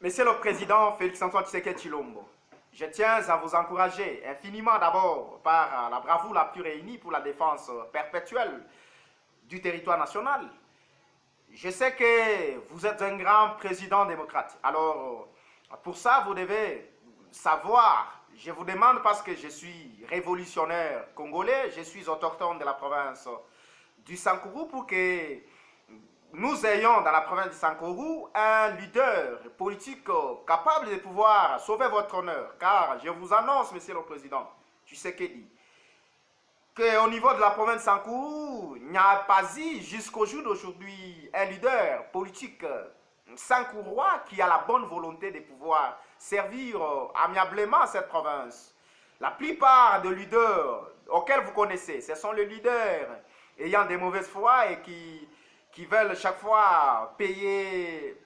Monsieur le Président Félix-Antoine Tshisekedi Tshilombo, je tiens à vous encourager infiniment d'abord par la bravoure la plus réunie pour la défense perpétuelle du territoire national. Je sais que vous êtes un grand président démocrate. Alors, pour ça, vous devez savoir, je vous demande parce que je suis révolutionnaire congolais, je suis autochtone de la province du Sankourou, pour que nous ayons dans la province du Sankourou un leader politique capable de pouvoir sauver votre honneur. Car je vous annonce, Monsieur le Président Tshisekedi, qu'au niveau de la province de Sankourou, il n'y a pas eu jusqu'au jour d'aujourd'hui un leader politique sankourois qui a la bonne volonté de pouvoir servir amiablement cette province. La plupart des leaders auxquels vous connaissez, ce sont les leaders ayant des mauvaises foi et qui veulent chaque fois payer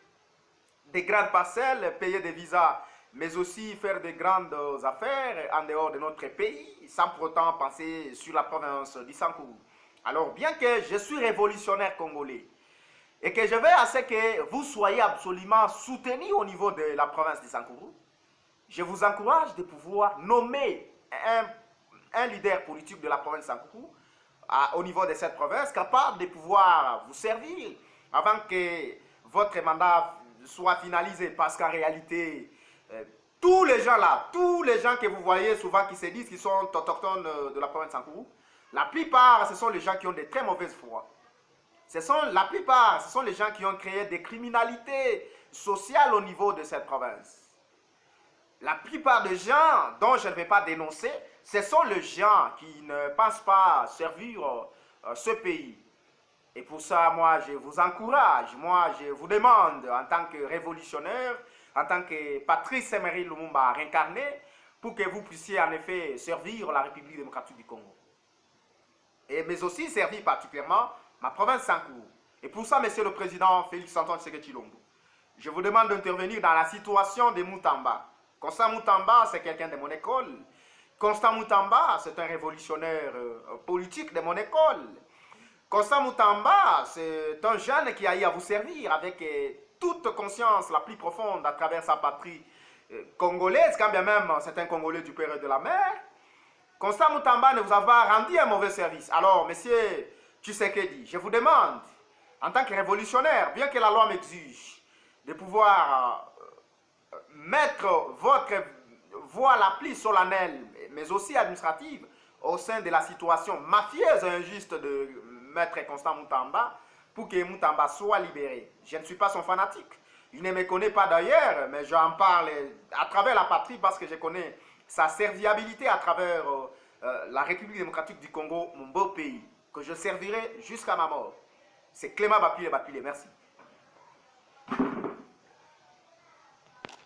des grandes parcelles, payer des visas, mais aussi faire de grandes affaires en dehors de notre pays, sans pour autant penser sur la province du Sankourou. Alors, bien que je suis révolutionnaire congolais, et que je veux à ce que vous soyez absolument soutenus au niveau de la province du Sankourou, je vous encourage de pouvoir nommer un leader politique de la province du Sankourou au niveau de cette province, capable de pouvoir vous servir avant que votre mandat soit finalisé. Parce qu'en réalité, tous les gens là, tous les gens que vous voyez souvent qui se disent qu'ils sont autochtones de la province de Sankourou, la plupart, ce sont les gens qui ont de très mauvaises foi. La plupart, ce sont les gens qui ont créé des criminalités sociales au niveau de cette province. La plupart des gens dont je ne vais pas dénoncer, ce sont les gens qui ne pensent pas servir ce pays. Et pour ça, moi, je vous encourage, moi, je vous demande, en tant que révolutionnaire, en tant que Patrice Emery Lumumba réincarné, pour que vous puissiez en effet servir la République démocratique du Congo. Mais aussi servir particulièrement ma province Sankourou. Et pour ça, Monsieur le Président Félix-Antoine Tshisekedi Tshilombo, je vous demande d'intervenir dans la situation de Moutamba. Constant Moutamba, c'est quelqu'un de mon école. Constant Moutamba, c'est un révolutionnaire politique de mon école. Constant Moutamba, c'est un jeune qui a eu à vous servir avec toute conscience la plus profonde à travers sa patrie congolaise, quand bien même c'est un Congolais du père et de la mère. Constant Moutamba ne vous a pas rendu un mauvais service. Alors, monsieur Tshisekedi, je vous demande, en tant que révolutionnaire, bien que la loi m'exige de pouvoir mettre votre voix la plus solennelle, mais aussi administrative, au sein de la situation mafieuse et injuste de Maître Constant Moutamba, pour que Moutamba soit libéré. Je ne suis pas son fanatique. Il ne me connaît pas d'ailleurs, mais j'en parle à travers la patrie parce que je connais sa serviabilité à travers la République démocratique du Congo, mon beau pays, que je servirai jusqu'à ma mort. C'est Clément Bapile, merci.